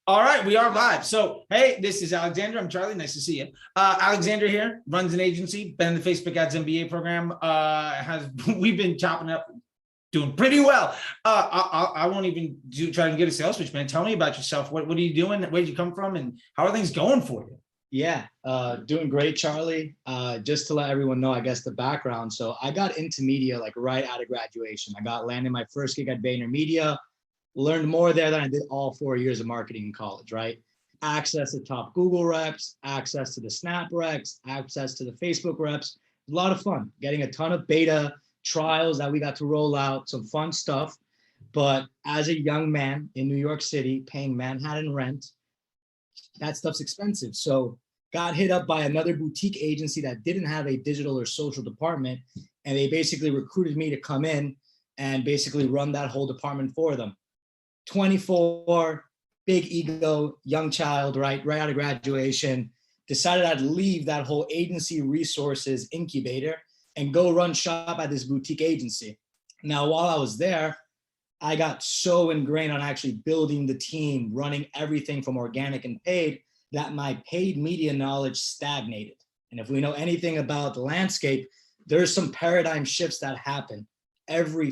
All right, we are live. So, hey, this is Alexander. I'm Charlie. Nice to see you. Alexander here, runs an agency, been in the Facebook Ads MBA program. We've been chopping up, doing pretty well. I won't even try to get a sales pitch, man. Tell me about yourself. What are you doing? Where did you come from? And how are things going for you? Yeah, doing great, Charlie. Just to let everyone know, I guess, the background. So I got into media like right out of graduation. landed my first gig at VaynerMedia. Learned more there than I did all 4 years of marketing in college, right? Access to top Google reps, access to the Snap reps, access to the Facebook reps. A lot of fun, getting a ton of beta trials that we got to roll out, some fun stuff. But as a young man in New York City, paying Manhattan rent, that stuff's expensive. So got hit up by another boutique agency that didn't have a digital or social department. And they basically recruited me to come in and basically run that whole department for them. 24, big ego, young child, right out of graduation, decided I'd leave that whole agency resources incubator and go run shop at this boutique agency. Now, while I was there, I got so ingrained on actually building the team, running everything from organic and paid, that my paid media knowledge stagnated. And if we know anything about the landscape, there's some paradigm shifts that happen.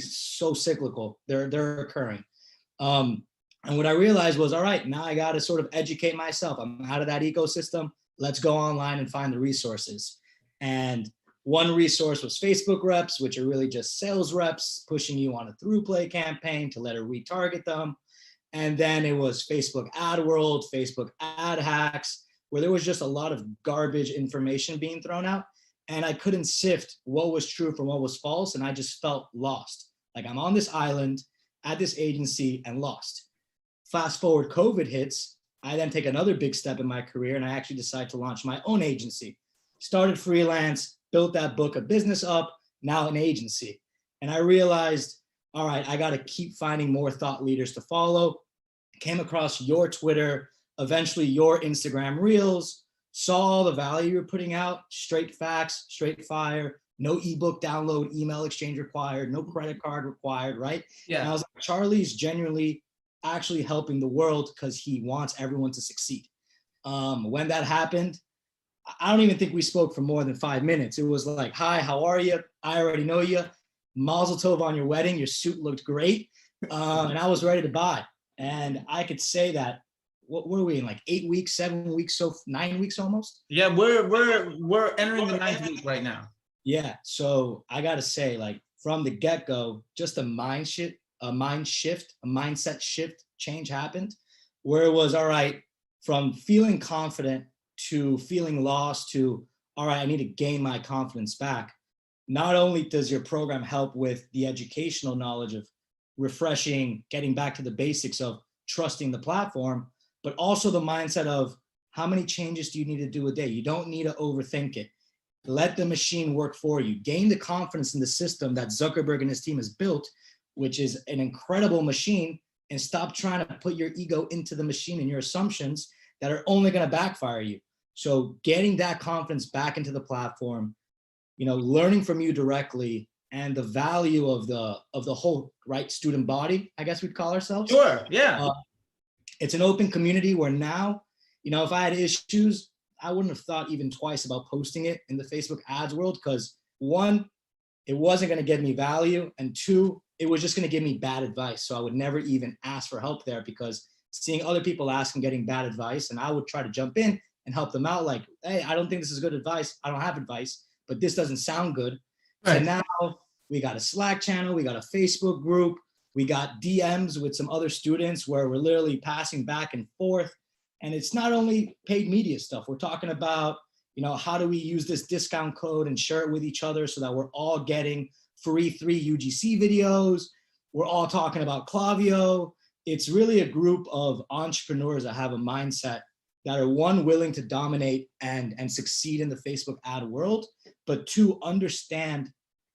So cyclical, they're occurring. And what I realized was, all right, now I got to sort of educate myself. I'm out of that ecosystem. Let's go online and find the resources. And one resource was Facebook reps, which are really just sales reps pushing you on a through play campaign to let her retarget them. And then it was Facebook Ad World, Facebook Ad Hacks, where there was just a lot of garbage information being thrown out. And I couldn't sift what was true from what was false. And I just felt lost. Like I'm on this island at this agency and lost. Fast forward, COVID hits. I then take another big step in my career and I actually decide to launch my own agency. Started freelance, built that book of business up, now an agency. And I realized, all right, I got to keep finding more thought leaders to follow. Came across your Twitter, eventually your Instagram Reels, saw all the value you're putting out, straight facts, straight fire, no ebook download, email exchange required, no credit card required, right? Yeah. And I was like, Charlie's genuinely actually helping the world because he wants everyone to succeed. When that happened, I don't even think we spoke for more than 5 minutes. It was like, hi, how are you? I already know you. Mazel tov on your wedding. Your suit looked great. And I was ready to buy. And I could say that, what were we in, like 8 weeks, 7 weeks, so 9 weeks almost? Yeah, we're entering the 9th week right now. Yeah, so I gotta say, like from the get-go, just a mindset shift change happened, where it was, all right, from feeling confident to feeling lost to, all right, I need to gain my confidence back. Not only does your program help with the educational knowledge of refreshing, getting back to the basics of trusting the platform, but also the mindset of how many changes do you need to do a day? You don't need to overthink it. Let the machine work for you. Gain the confidence in the system that Zuckerberg and his team has built, which is an incredible machine, and stop trying to put your ego into the machine and your assumptions that are only going to backfire you. So getting that confidence back into the platform, learning from you directly, and the value of the whole student body, I guess we'd call ourselves. Sure, yeah. It's an open community where now, if I had issues, I wouldn't have thought even twice about posting it in the Facebook ads world, because one, it wasn't going to give me value, and two, it was just going to give me bad advice. So I would never even ask for help there, because seeing other people ask and getting bad advice, and I would try to jump in and help them out, like, hey, I don't think this is good advice. I don't have advice, but this doesn't sound good. Right. So now we got a Slack channel, we got a Facebook group, we got DMs with some other students where we're literally passing back and forth. And it's not only paid media stuff. We're talking about, how do we use this discount code and share it with each other so that we're all getting free 3 UGC videos. We're all talking about Klaviyo. It's really a group of entrepreneurs that have a mindset that are, one, willing to dominate and succeed in the Facebook ad world, but two, understand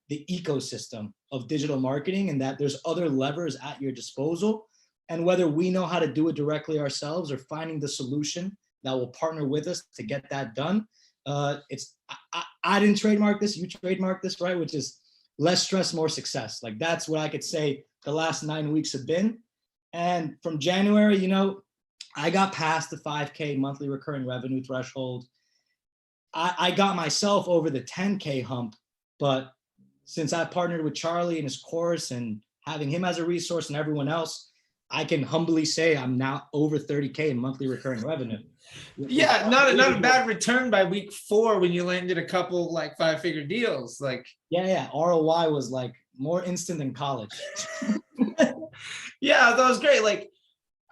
the ecosystem of digital marketing and that there's other levers at your disposal. And whether we know how to do it directly ourselves or finding the solution that will partner with us to get that done, I didn't trademark this, you trademarked this, right? Which is less stress, more success. Like that's what I could say the last 9 weeks have been. And from January, I got past the 5K monthly recurring revenue threshold. I got myself over the 10K hump, but since I partnered with Charlie in his course and having him as a resource and everyone else, I can humbly say I'm now over 30K in monthly recurring revenue. Yeah, not a bad return by week 4 when you landed a couple like 5-figure deals. Like, yeah, ROI was like more instant than college. yeah, that was great. Like,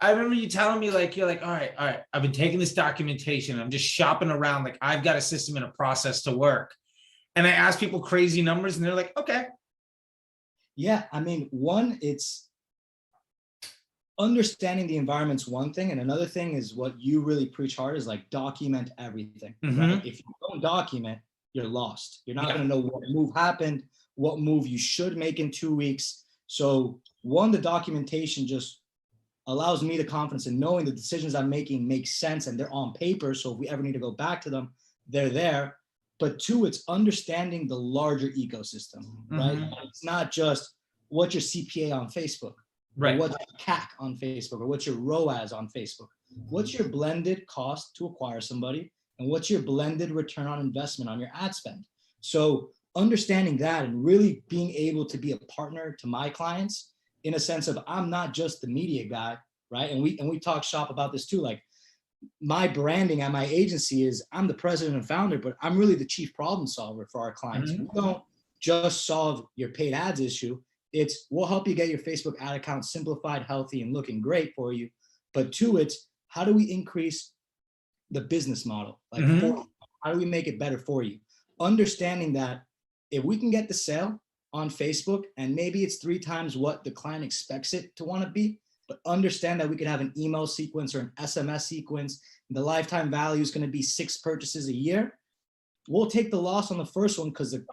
I remember you telling me, like, you're like, all right, I've been taking this documentation. I'm just shopping around. Like, I've got a system and a process to work. And I ask people crazy numbers and they're like, okay. Yeah, I mean, one, it's understanding the environment's one thing. And another thing is what you really preach hard is like document everything. Right? If you don't document, you're lost. You're not going to know what move happened, what move you should make in 2 weeks. So one, the documentation just allows me the confidence in knowing the decisions I'm making make sense and they're on paper. So if we ever need to go back to them, they're there. But two, it's understanding the larger ecosystem, right? It's not just what's your CPA on Facebook, right? What's your CAC on Facebook, or what's your ROAS on Facebook? What's your blended cost to acquire somebody? And what's your blended return on investment on your ad spend? So understanding that and really being able to be a partner to my clients in a sense of I'm not just the media guy, right? And we talk shop about this too. Like my branding at my agency is I'm the president and founder, but I'm really the chief problem solver for our clients. We don't just solve your paid ads issue. It's we'll help you get your Facebook ad account simplified, healthy, and looking great for you. But two, it's how do we increase the business model? Like how do we make it better for you? Understanding that if we can get the sale on Facebook, and maybe it's 3 times what the client expects it to want to be, but understand that we could have an email sequence or an SMS sequence. And the lifetime value is going to be 6 purchases a year. We'll take the loss on the first one because the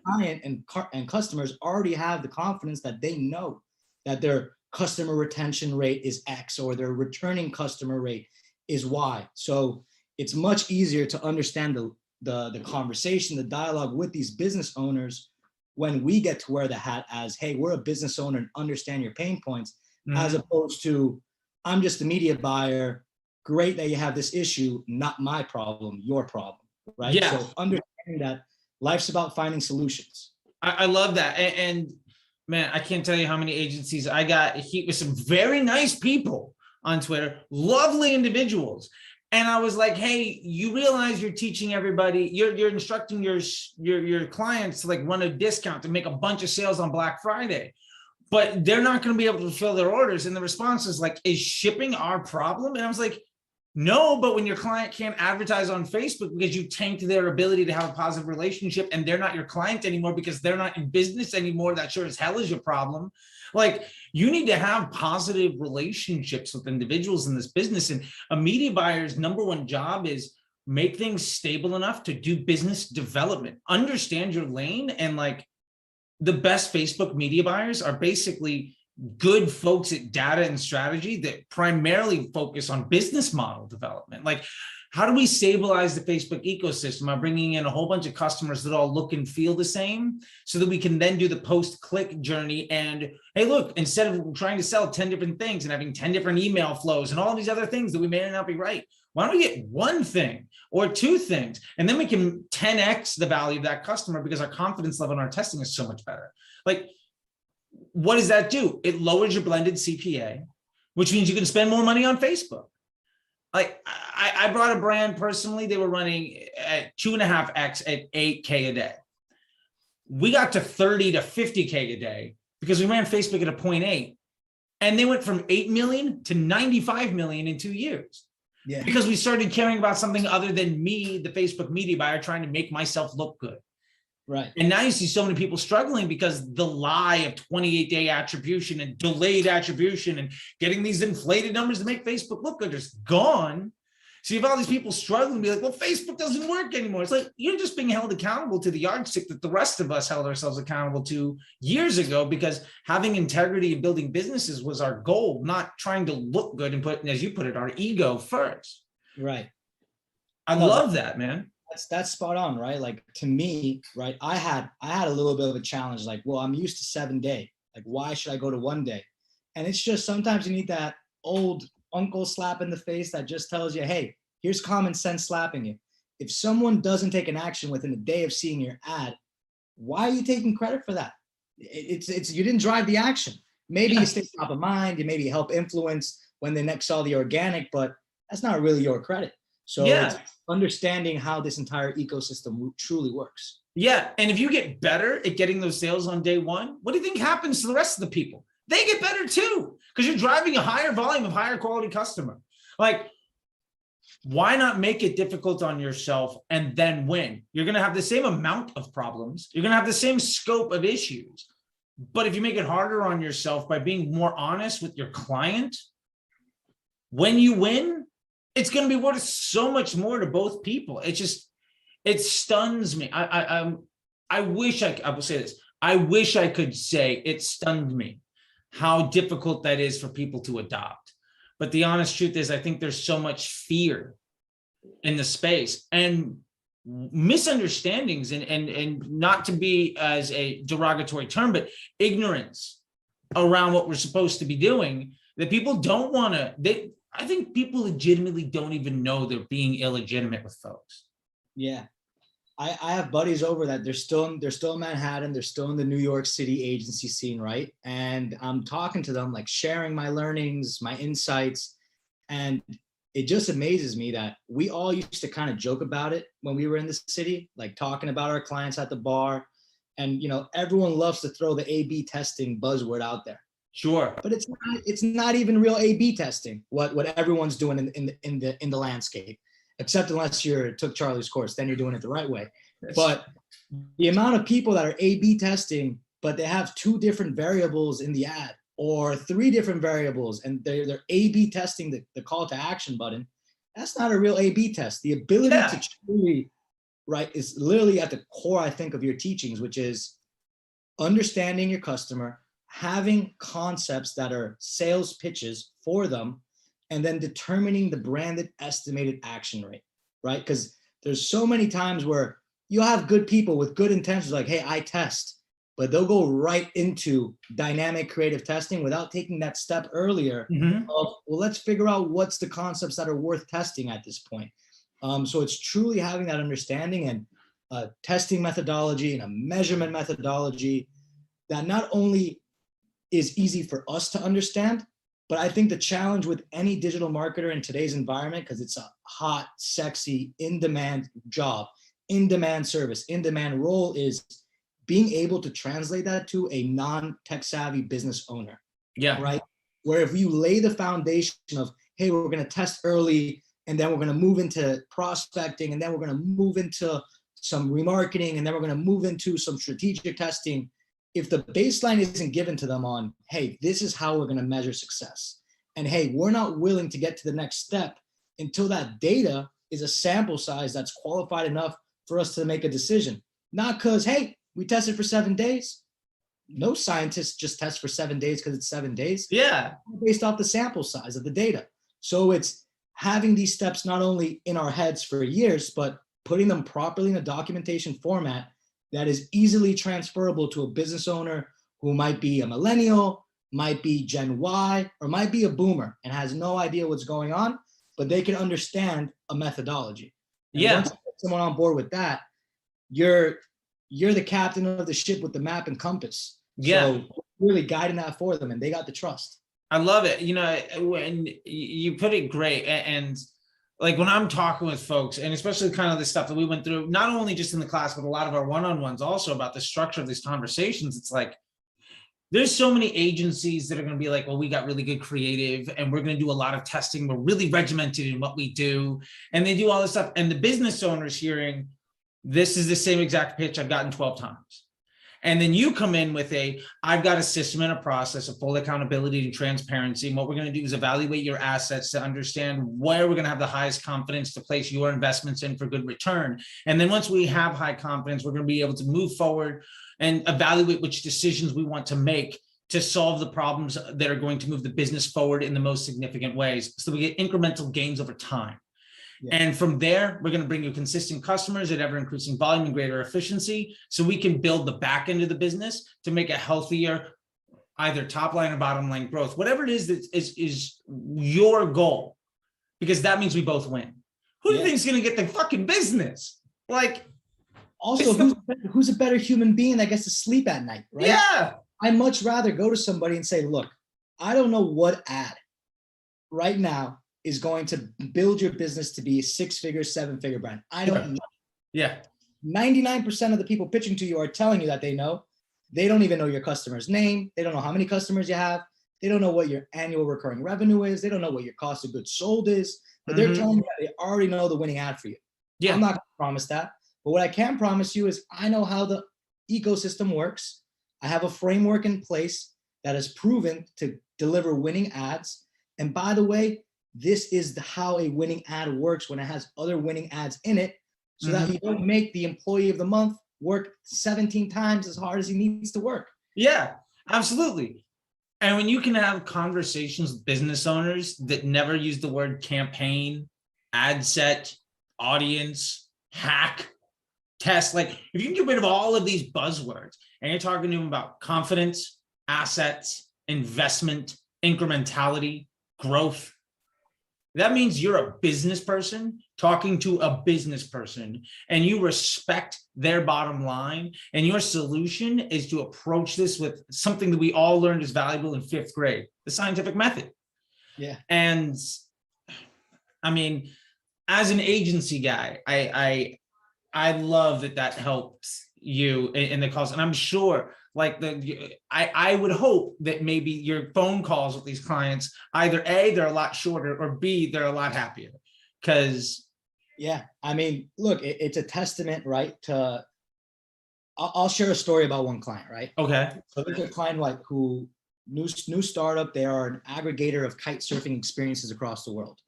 client and customers already have the confidence that they know that their customer retention rate is X or their returning customer rate is Y. So it's much easier to understand the conversation, the dialogue with these business owners when we get to wear the hat as, hey, we're a business owner and understand your pain points, as opposed to, I'm just a media buyer. Great that you have this issue, not my problem, your problem, right? Yeah. So understanding that life's about finding solutions. I love that. And man, I can't tell you how many agencies I got heat with some very nice people on Twitter, lovely individuals. And I was like, hey, you realize you're teaching everybody, you're instructing your clients to like run a discount to make a bunch of sales on Black Friday, but they're not going to be able to fulfill their orders. And the response is like, is shipping our problem? And I was like, no, but when your client can't advertise on Facebook because you tanked their ability to have a positive relationship and they're not your client anymore because they're not in business anymore, that sure as hell is your problem. Like, you need to have positive relationships with individuals in this business. And a media buyer's #1 job is make things stable enough to do business development, understand your lane. And like the best Facebook media buyers are basically good folks at data and strategy that primarily focus on business model development. Like, how do we stabilize the Facebook ecosystem by bringing in a whole bunch of customers that all look and feel the same so that we can then do the post-click journey? And hey, look, instead of trying to sell 10 different things and having 10 different email flows and all these other things that we may not be right, why don't we get one thing or 2 things? And then we can 10x the value of that customer because our confidence level in our testing is so much better. Like, what does that do? It lowers your blended CPA, which means you can spend more money on Facebook. Like, I brought a brand personally, they were running at 2.5x at 8K a day. We got to 30 to 50K a day because we ran Facebook at a 0.8, and they went from 8 million to 95 million in 2 years. Yeah. Because we started caring about something other than me, the Facebook media buyer, trying to make myself look good. Right. And now you see so many people struggling because the lie of 28-day attribution and delayed attribution and getting these inflated numbers to make Facebook look good is gone. So you have all these people struggling and be like, well, Facebook doesn't work anymore. It's like, you're just being held accountable to the yardstick that the rest of us held ourselves accountable to years ago, because having integrity and building businesses was our goal, not trying to look good and put, as you put it, our ego first. Right. I love that, man. That's spot on, right? Like, to me, right, I had a little bit of a challenge. Like, well, I'm used to 7 day. Like, why should I go to 1 day? And it's just sometimes you need that old uncle slap in the face that just tells you, hey, here's common sense slapping you. If someone doesn't take an action within a day of seeing your ad, why are you taking credit for that? It's you didn't drive the action. Maybe you stay top of mind, you maybe help influence when they next saw the organic, but that's not really your credit. So it's understanding how this entire ecosystem truly works. Yeah. And if you get better at getting those sales on day one, what do you think happens to the rest of the people? They get better too, because you're driving a higher volume of higher quality customer. Like, why not make it difficult on yourself and then win? You're going to have the same amount of problems. You're going to have the same scope of issues. But if you make it harder on yourself by being more honest with your client, when you win, it's going to be worth so much more to both people. It stuns me. I wish I will say this. I wish I could say it stunned me how difficult that is for people to adopt. But the honest truth is, I think there's so much fear in the space and misunderstandings and not to be as a derogatory term, but ignorance around what we're supposed to be doing, that people don't want to, I think people legitimately don't even know they're being illegitimate with folks. Yeah. I have buddies over that they're still in Manhattan. They're still in the New York City agency scene, right? And I'm talking to them, like sharing my learnings, my insights. And it just amazes me that we all used to kind of joke about it when we were in the city, like talking about our clients at the bar. And, you know, everyone loves to throw the A/B testing buzzword out there. Sure. But it's not even real A/B testing, what everyone's doing in the landscape. Except unless you took Charlie's course, then you're doing it the right way. But the amount of people that are A/B testing, but they have 2 different variables in the ad or 3 different variables, and they're A/B testing the call to action button, that's not a real A/B test. The ability to truly, right, is literally at the core, I think, of your teachings, which is understanding your customer, having concepts that are sales pitches for them, and then determining the branded estimated action rate, right? Because there's so many times where you'll have good people with good intentions, like, hey, I test, but they'll go right into dynamic creative testing without taking that step earlier of, well, let's figure out what's the concepts that are worth testing at this point. So it's truly having that understanding and a testing methodology and a measurement methodology that not only is easy for us to understand, but I think the challenge with any digital marketer in today's environment, because it's a hot, sexy, in-demand job, in-demand service, in-demand role, is being able to translate that to a non-tech savvy business owner. Yeah. Right. Where if you lay the foundation of, hey, we're going to test early, and then we're going to move into prospecting, and then we're going to move into some remarketing, and then we're going to move into some strategic testing. If the baseline isn't given to them on, hey, this is how we're going to measure success, and hey, we're not willing to get to the next step until that data is a sample size that's qualified enough for us to make a decision. Not because, hey, we tested for 7 days. No scientist just tests for 7 days because it's 7 days. Yeah. Based off the sample size of the data. So it's having these steps not only in our heads for years, but putting them properly in a documentation format that is easily transferable to a business owner who might be a millennial, might be Gen Y, or might be a boomer and has no idea what's going on, but they can understand a methodology. And once you get someone on board with that, you're the captain of the ship with the map and compass. So really guiding that for them, and they got the trust. I love it. You know, when you put it great, and like when I'm talking with folks, and especially kind of the stuff that we went through, not only just in the class, but a lot of our one-on-ones also about the structure of these conversations. It's like, there's so many agencies that are going to be like, well, we got really good creative and we're going to do a lot of testing. We're really regimented in what we do. And they do all this stuff. And the business owner's hearing, this is the same exact pitch I've gotten 12 times. And then you come in with I've got a system and a process of full accountability and transparency. And what we're going to do is evaluate your assets to understand where we're going to have the highest confidence to place your investments in for good return. And then once we have high confidence, we're going to be able to move forward and evaluate which decisions we want to make to solve the problems that are going to move the business forward in the most significant ways. So we get incremental gains over time. Yeah. And from there, we're going to bring you consistent customers at ever increasing volume and greater efficiency, so we can build the back end of the business to make a healthier either top line or bottom line growth, whatever it is that is your goal, because that means we both win. Who do you think is going to get the fucking business? Like, also, who's a better human being that gets to sleep at night, right? Yeah. I much rather go to somebody and say, look, I don't know what ad right now is going to build your business to be a 6-figure, 7-figure brand. I don't know. Yeah. 99% of the people pitching to you are telling you that they know. They don't even know your customer's name. They don't know how many customers you have. They don't know what your annual recurring revenue is. They don't know what your cost of goods sold is. But they're telling you that they already know the winning ad for you. Yeah. I'm not going to promise that. But what I can promise you is I know how the ecosystem works. I have a framework in place that is proven to deliver winning ads. And by the way, this is how a winning ad works when it has other winning ads in it, so that you don't make the employee of the month work 17 times as hard as he needs to work. Yeah, absolutely. And when you can have conversations with business owners that never use the word campaign, ad set, audience, hack, test, like if you can get rid of all of these buzzwords and you're talking to them about confidence, assets, investment, incrementality, growth, that means you're a business person talking to a business person and you respect their bottom line. And your solution is to approach this with something that we all learned is valuable in 5th grade, the scientific method. Yeah. And I mean, as an agency guy, I love that helps you in the calls. And I'm sure like I would hope that maybe your phone calls with these clients, either A, they're a lot shorter, or B, they're a lot happier. Because yeah, I mean, look, it's a testament, right? To I'll share a story about one client, right? Okay. So there's a client like who new startup. They are an aggregator of kite surfing experiences across the world.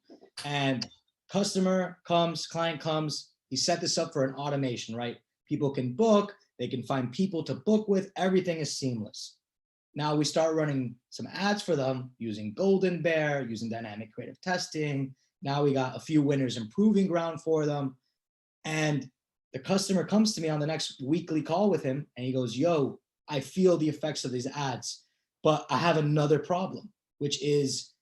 And client comes, he set this up for an automation, right? People can book, they can find people to book with, everything is seamless. Now we start running some ads for them using Golden Bear, using dynamic creative testing. Now we got a few winners in proving ground for them. And the customer comes to me on the next weekly call with him and he goes, yo, I feel the effects of these ads, but I have another problem, which is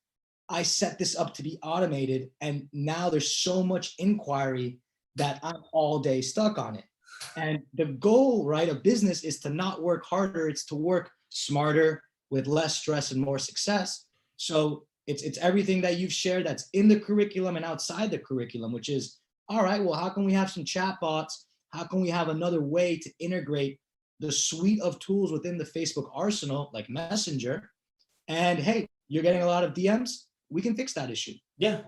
I set this up to be automated and now there's so much inquiry that I'm all day stuck on it. And the goal, right, of business is to not work harder, it's to work smarter with less stress and more success. So it's everything that you've shared that's in the curriculum and outside the curriculum, which is, all right, well, how can we have some chatbots? How can we have another way to integrate the suite of tools within the Facebook arsenal, like Messenger? And hey, you're getting a lot of DMs, we can fix that issue. Yeah.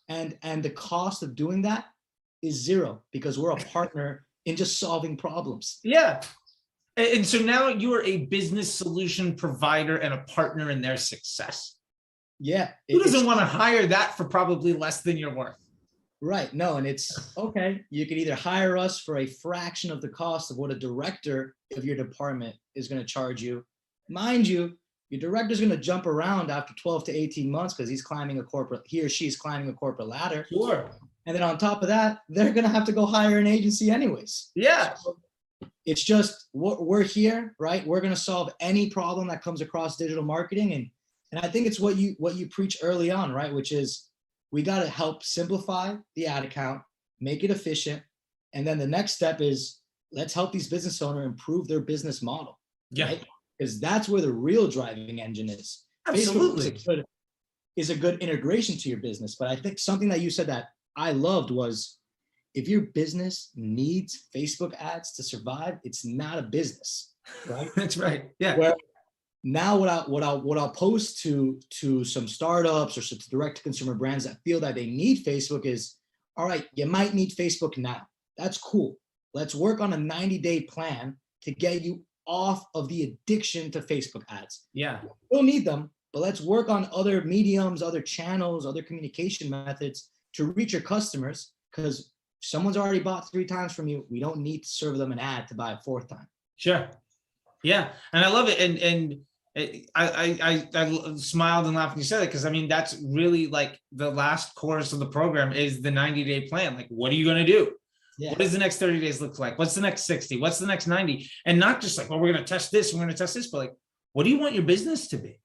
And the cost of doing that is zero because we're a partner in just solving problems. Yeah. And so now you are a business solution provider and a partner in their success. Yeah. Who doesn't want to hire that for probably less than you're worth? Right. No, and it's okay. You can either hire us for a fraction of the cost of what a director of your department is going to charge you. Mind you, your director's going to jump around after 12 to 18 months because he or she's climbing a corporate ladder. Sure. And then on top of that, they're going to have to go hire an agency anyways. Yeah. So it's just, we're here, right? We're going to solve any problem that comes across digital marketing. And I think it's what you preach early on, right? Which is we got to help simplify the ad account, make it efficient. And then the next step is let's help these business owners improve their business model. Yeah. Right? Because that's where the real driving engine is. Absolutely. Facebook is a good integration to your business. But I think something that you said that I loved was if your business needs Facebook ads to survive, it's not a business, right? That's right. Yeah. Where now what I'll post to some startups or to direct to consumer brands that feel that they need Facebook is, all right, you might need Facebook now. That's cool. Let's work on a 90-day plan to get you off of the addiction to Facebook ads. Yeah. We'll need them, but let's work on other mediums, other channels, other communication methods to reach your customers, because someone's already bought 3 times from you. We don't need to serve them an ad to buy a 4th time. Sure. Yeah. And I love it. And I smiled and laughed when you said it, because I mean, that's really like the last course of the program is the 90-day plan. Like, what are you going to do? Yeah. What does the next 30 days look like? What's the next 60? What's the next 90? And not just like, well, we're going to test this, we're going to test this, but like, what do you want your business to be?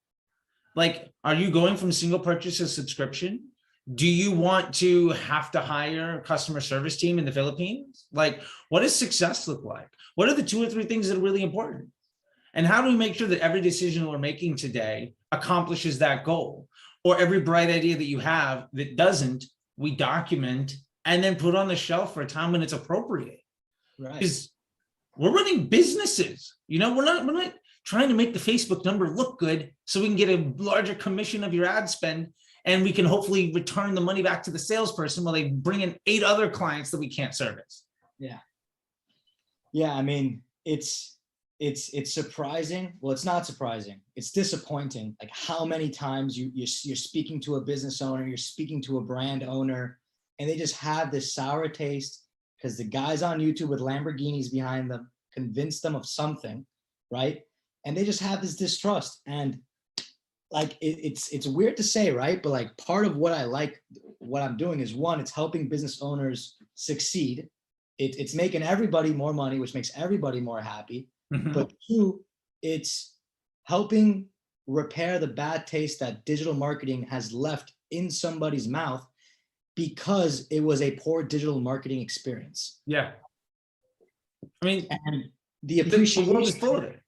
Like, are you going from single purchase to subscription? Do you want to have to hire a customer service team in the Philippines? Like, what does success look like? What are the 2 or 3 things that are really important? And how do we make sure that every decision we're making today accomplishes that goal? Or every bright idea that you have that doesn't, we document and then put on the shelf for a time when it's appropriate. Right. Because we're running businesses. You know, we're not trying to make the Facebook number look good so we can get a larger commission of your ad spend, and we can hopefully return the money back to the salesperson while they bring in 8 other clients that we can't service. Yeah. Yeah. I mean, it's surprising. Well, it's not surprising. It's disappointing. Like how many times you're speaking to a business owner, you're speaking to a brand owner, and they just have this sour taste because the guys on YouTube with Lamborghinis behind them convinced them of something, right? And they just have this distrust. And like it's weird to say, right? But like part of what I like, what I'm doing is, one, it's helping business owners succeed. It's making everybody more money, which makes everybody more happy. Mhm. But 2, it's helping repair the bad taste that digital marketing has left in somebody's mouth because it was a poor digital marketing experience. Yeah. I mean, And the the world is appreciation, full of it.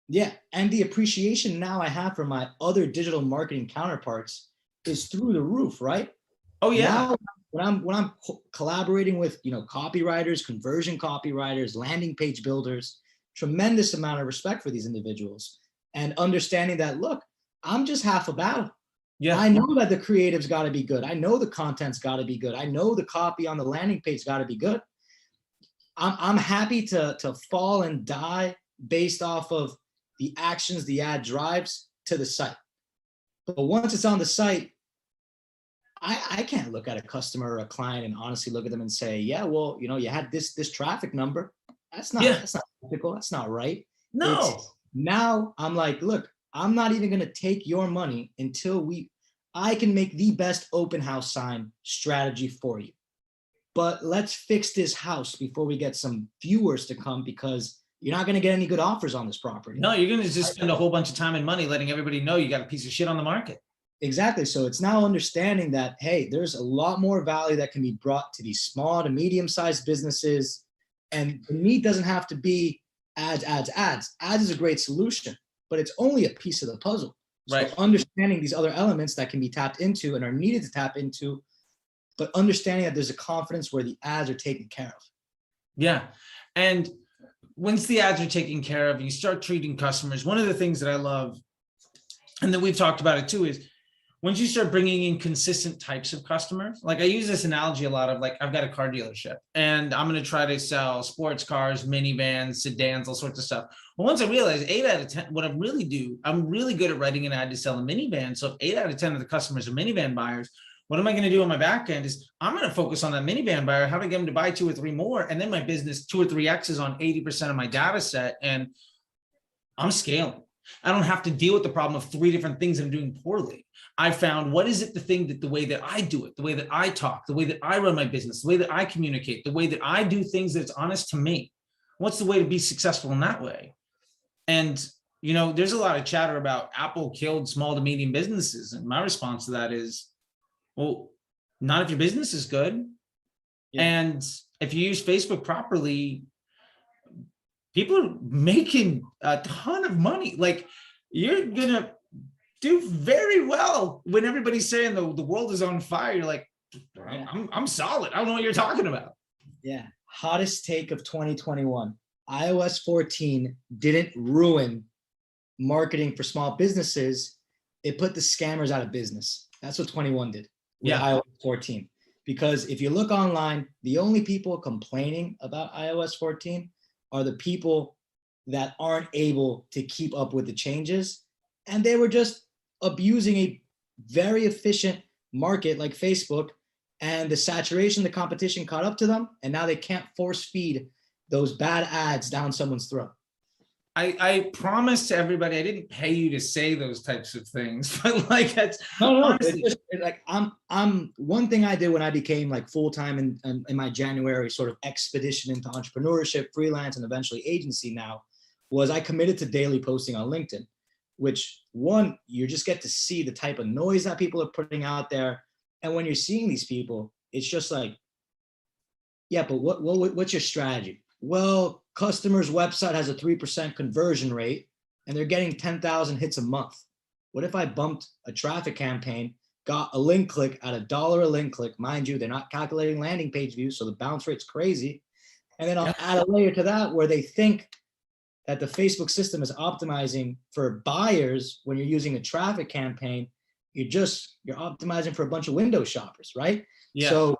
yeah, and the appreciation now I have for my other digital marketing counterparts is through the roof, right? Oh yeah. Now, when I'm collaborating with, copywriters, conversion copywriters, landing page builders, tremendous amount of respect for these individuals and understanding that, look, I'm just half a battle. Yeah. I know that the creative's got to be good. I know the content's got to be good. I know the copy on the landing page got to be good. I'm happy to fall and die based off of the actions the ad drives to the site. But once it's on the site, I can't look at a customer or a client and honestly look at them and say, yeah, well, you had this traffic number. That's not typical. That's not right. No. Now I'm like, look, I'm not even going to take your money until I can make the best open house sign strategy for you. But let's fix this house before we get some viewers to come, because you're not going to get any good offers on this property. No, you're going to just spend a whole bunch of time and money letting everybody know you got a piece of shit on the market. Exactly. So it's now understanding that, hey, there's a lot more value that can be brought to these small to medium-sized businesses. And the need doesn't have to be ads. Ads is a great solution, but it's only a piece of the puzzle. Right. So understanding these other elements that can be tapped into and are needed to tap into, but understanding that there's a confidence where the ads are taken care of. Yeah. And once the ads are taken care of, you start treating customers. One of the things that I love, and that we've talked about it too, is once you start bringing in consistent types of customers, like I use this analogy a lot of, like, I've got a car dealership and I'm going to try to sell sports cars, minivans, sedans, all sorts of stuff. Well, once I realize 8 out of 10, what I really do, I'm really good at writing an ad to sell a minivan. So if 8 out of 10 of the customers are minivan buyers, what am I going to do on my back end is I'm going to focus on that minivan buyer, how to get them to buy 2 or 3 more. And then my business 2 or 3X is on 80% of my data set, and I'm scaling. I don't have to deal with the problem of 3 different things that I'm doing poorly. I found, what is it, the way that I do it, the way that I talk, the way that I run my business, the way that I communicate, the way that I do things that's honest to me. What's the way to be successful in that way? And, there's a lot of chatter about Apple killed small to medium businesses. And my response to that is, well, not if your business is good. Yeah. And if you use Facebook properly, people are making a ton of money. Like, you're going to do very well when everybody's saying the world is on fire. You're like, I'm solid. I don't know what you're talking about. Yeah. Hottest take of 2021. iOS 14 didn't ruin marketing for small businesses. It put the scammers out of business. That's what 21 did with iOS 14. Because if you look online, the only people complaining about iOS 14 are the people that aren't able to keep up with the changes. And they were just abusing a very efficient market like Facebook, and the saturation, the competition caught up to them. And now they can't force feed those bad ads down someone's throat. I promise to everybody, I didn't pay you to say those types of things, but like, that's no. Like I'm one thing I did when I became like full-time in my January sort of expedition into entrepreneurship, freelance, and eventually agency now, was I committed to daily posting on LinkedIn. which one, you just get to see the type of noise that people are putting out there. And when you're seeing these people, it's just like, yeah, but what's your strategy? Well, customer's website has a 3% conversion rate and they're getting 10,000 hits a month. What if I bumped a traffic campaign, got a link click at $1 a link click? Mind you, they're not calculating landing page views, so the bounce rate's crazy. And then I'll add a layer to that where they think that the Facebook system is optimizing for buyers when you're using a traffic campaign. You're optimizing for a bunch of window shoppers, right? Yeah. So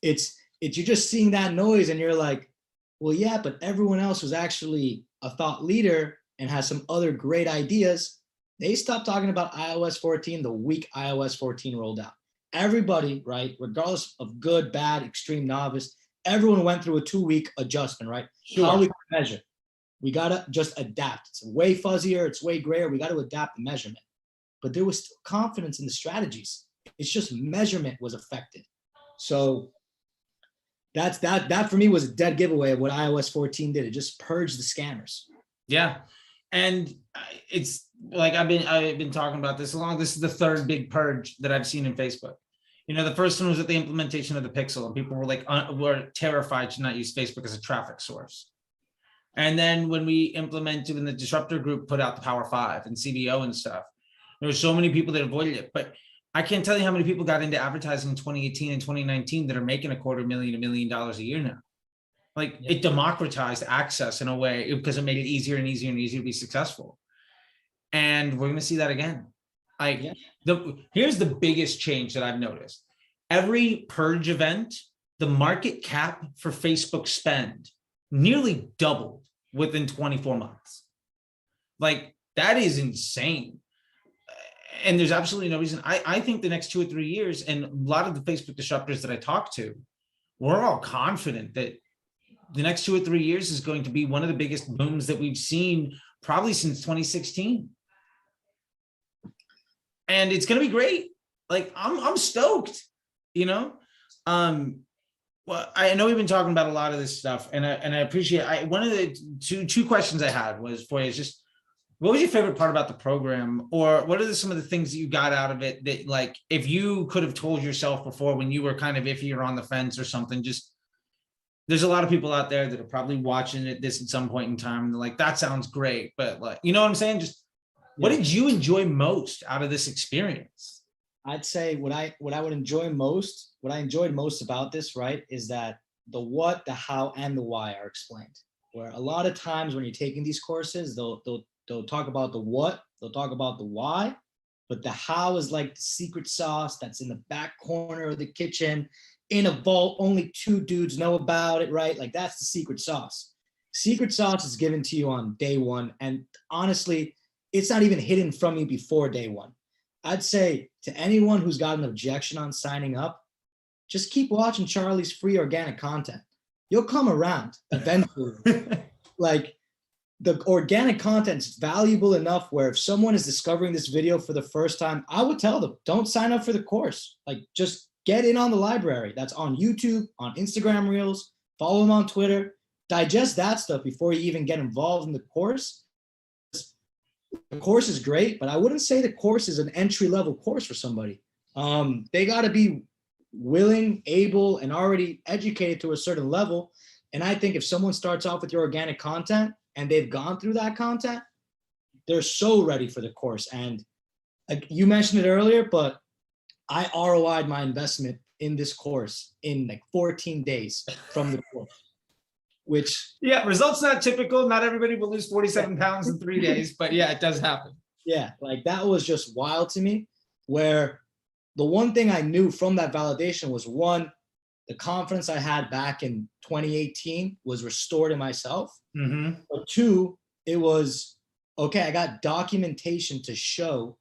it's you're just seeing that noise and you're like, well, yeah, but everyone else who's actually a thought leader and has some other great ideas, they stopped talking about iOS 14 the week iOS 14 rolled out. Everybody, right, regardless of good, bad, extreme, novice, everyone went through a 2-week adjustment, right? Sure. How we measure. We got to just adapt. It's way fuzzier. It's way grayer. We got to adapt the measurement. But there was still confidence in the strategies. It's just measurement was affected. So that for me was a dead giveaway of what iOS 14 did. It just purged the scammers. Yeah. And it's like, I've been talking about this along. This is the third big purge that I've seen in Facebook. You know, the first one was at the implementation of the Pixel, and people were like, were terrified to not use Facebook as a traffic source. And then when we implemented, when the disruptor group put out the Power 5 and CBO and stuff, there were so many people that avoided it. But I can't tell you how many people got into advertising in 2018 and 2019 that are making $250,000, $1 million a year now. Like, it democratized access in a way because it made it easier and easier and easier to be successful. And we're going to see that again. Here's the biggest change that I've noticed. Every purge event, the market cap for Facebook spend nearly doubled within 24 months. Like, that is insane. And there's absolutely no reason. I think the next 2 or 3 years, and a lot of the Facebook disruptors that I talk to, we're all confident that the next 2 or 3 years is going to be one of the biggest booms that we've seen probably since 2016. And it's going to be great. Like, I'm stoked, you know? Well, I know we've been talking about a lot of this stuff, and I appreciate. One of the two questions I had was for you is just, what was your favorite part about the program, or what are some of the things that you got out of it that, like, if you could have told yourself before when you were kind of iffy or on the fence or something? Just, there's a lot of people out there that are probably watching this at some point in time, and they're like, that sounds great, but, like, you know what I'm saying? Just, what did you enjoy most out of this experience? I'd say what I enjoyed most about this, right, is that the what, the how, and the why are explained. Where a lot of times when you're taking these courses, they'll talk about the what, they'll talk about the why, but the how is like the secret sauce that's in the back corner of the kitchen in a vault. Only 2 dudes know about it, right? Like, that's the secret sauce. Secret sauce is given to you on day 1. And honestly, it's not even hidden from you before day 1. I'd say to anyone who's got an objection on signing up, just keep watching Charlie's free organic content. You'll come around eventually. Like, the organic content's valuable enough where if someone is discovering this video for the first time, I would tell them, don't sign up for the course. Like, just get in on the library. That's on YouTube, on Instagram Reels, follow them on Twitter, digest that stuff before you even get involved in the course. The course is great, but I wouldn't say the course is an entry-level course for somebody. They got to be willing, able, and already educated to a certain level. And I think if someone starts off with your organic content and they've gone through that content, they're so ready for the course. And you mentioned it earlier, but I ROI'd my investment in this course in like 14 days from the course. Which, yeah, results not typical. Not everybody will lose 47 pounds in 3 days, but yeah, it does happen. Yeah, like, that was just wild to me, where the one thing I knew from that validation was, 1, the confidence I had back in 2018 was restored in myself. Mm-hmm. But 2, it was, okay, I got documentation to show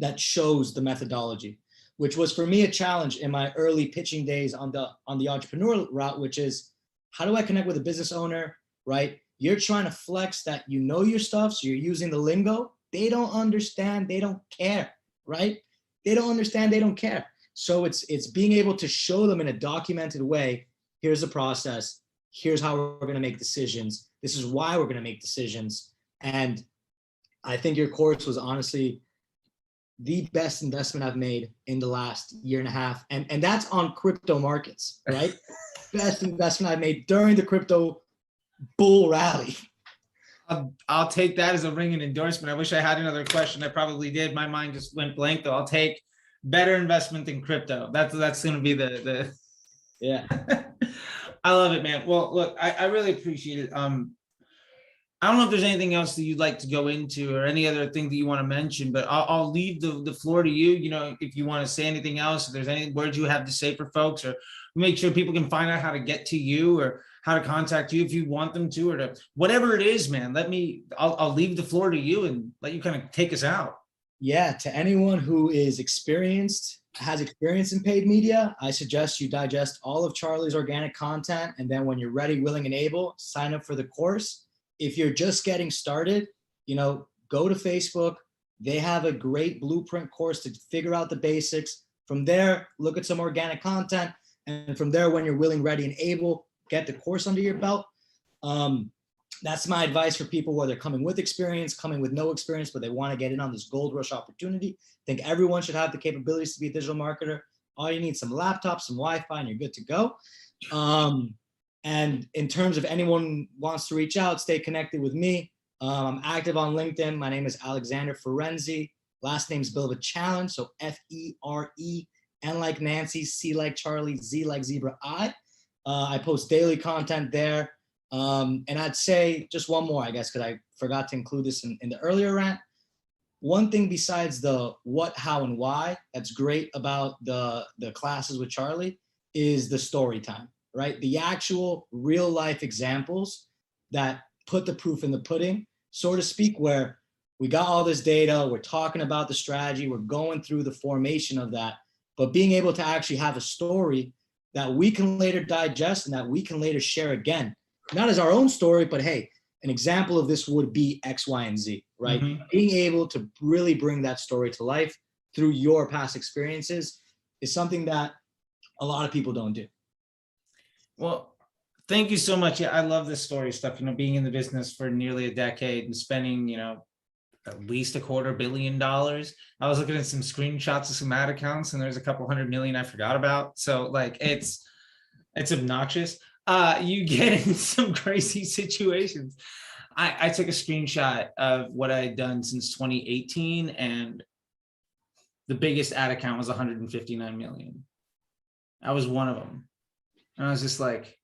that shows the methodology, which was for me a challenge in my early pitching days on the entrepreneurial route, which is, how do I connect with a business owner, right? You're trying to flex that you know your stuff, so you're using the lingo. They don't understand, they don't care, right? They don't understand, they don't care. So it's being able to show them in a documented way, here's the process, here's how we're gonna make decisions, this is why we're gonna make decisions. And I think your course was honestly the best investment I've made in the last year and a half. And that's on crypto markets, right? Best investment I've made during the crypto bull rally. I'll take that as a ringing endorsement. I wish I had another question. I probably did. My mind just went blank though. I'll take better investment in crypto. That's going to be the Yeah. I love it, man. Well, look, I really appreciate it. I don't know if there's anything else that you'd like to go into or any other thing that you want to mention, but I'll leave the floor to you. You know, if you want to say anything else, if there's any words you have to say for folks, or make sure people can find out how to get to you or how to contact you if you want them to, or to whatever it is, man. I'll leave the floor to you and let you kind of take us out. Yeah, to anyone who is has experience in paid media, I suggest you digest all of Charlie's organic content. And then when you're ready, willing, and able, sign up for the course. If you're just getting started, go to Facebook. They have a great blueprint course to figure out the basics. From there, look at some organic content. And from there, when you're willing, ready, and able, get the course under your belt. That's my advice for people, whether they're coming with experience, coming with no experience, but they want to get in on this gold rush opportunity. I think everyone should have the capabilities to be a digital marketer. All you need, some laptops, some Wi-Fi, and you're good to go. And in terms of anyone wants to reach out, stay connected with me. I'm active on LinkedIn. My name is Alexander Ferenczi. Last name's a bit of a challenge. So F-E-R-E, N like Nancy, C like Charlie, Z like Zebra, I. I post daily content there. And I'd say just one more, I guess, because I forgot to include this in the earlier rant. One thing besides the what, how, and why that's great about the classes with Charlie is the story time, right? The actual real life examples that put the proof in the pudding, so to speak, where we got all this data, we're talking about the strategy, we're going through the formation of that, but being able to actually have a story that we can later digest and that we can later share again. Not as our own story, but hey, an example of this would be X, Y, and Z, right? Mm-hmm. Being able to really bring that story to life through your past experiences is something that a lot of people don't do. Well, thank you so much. Yeah, I love this story stuff, being in the business for nearly a decade and spending, at least $250 million. I was looking at some screenshots of some ad accounts and there's a couple $100 million I forgot about. So like, it's obnoxious. You get in some crazy situations. I took a screenshot of what I had done since 2018 and the biggest ad account was 159 million. I was one of them. And I was just like,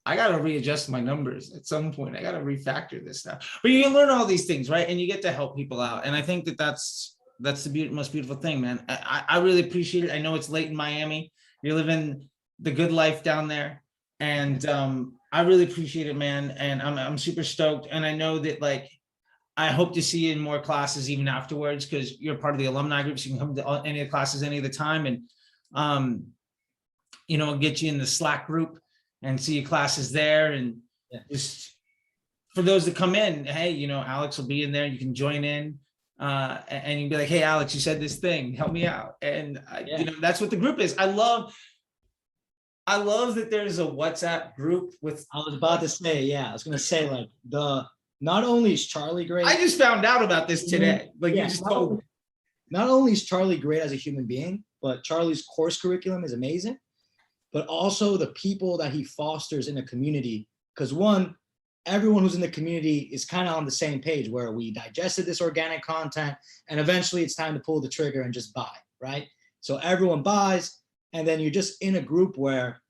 I got to readjust my numbers at some point. I got to refactor this stuff. But you can learn all these things, right? And you get to help people out. And I think that's the most beautiful thing, man. I really appreciate it. I know it's late in Miami. You're living the good life down there. And I really appreciate it, man. And I'm super stoked. And I know that I hope to see you in more classes even afterwards, because you're part of the alumni group. So you can come to any of the classes any of the time. And, I'll get you in the Slack group and see your classes there. And just for those that come in, hey, Alex will be in there. You can join in and you can be like, hey, Alex, you said this thing, help me out. And that's what the group is. I love that there's a WhatsApp group with. I was about to say, I was going to say not only is Charlie great. I just found out about this today. You just told me. Not only is Charlie great as a human being, but Charlie's course curriculum is amazing, but also the people that he fosters in the community. Because one, everyone who's in the community is kind of on the same page where we digested this organic content and eventually it's time to pull the trigger and just buy, right? So everyone buys. And then you're just in a group where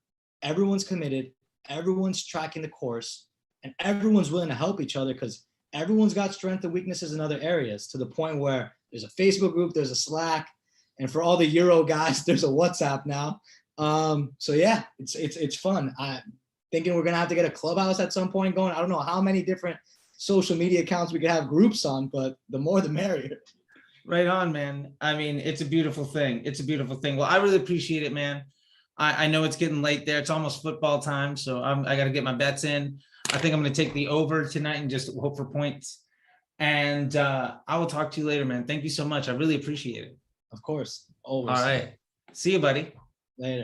everyone's committed, everyone's tracking the course, and everyone's willing to help each other because everyone's got strengths and weaknesses in other areas, to the point where there's a Facebook group, there's a Slack, and for all the Euro guys, there's a WhatsApp now. So yeah, it's fun. I'm thinking we're gonna have to get a clubhouse at some point going. I don't know how many different social media accounts we could have groups on, but the more the merrier. Right on, man. I mean, it's a beautiful thing. It's a beautiful thing. Well, I really appreciate it, man. I know it's getting late there. It's almost football time. So I got to get my bets in. I think I'm going to take the over tonight and just hope for points. And I will talk to you later, man. Thank you so much. I really appreciate it. Of course. Always. All right. See you, buddy. Later.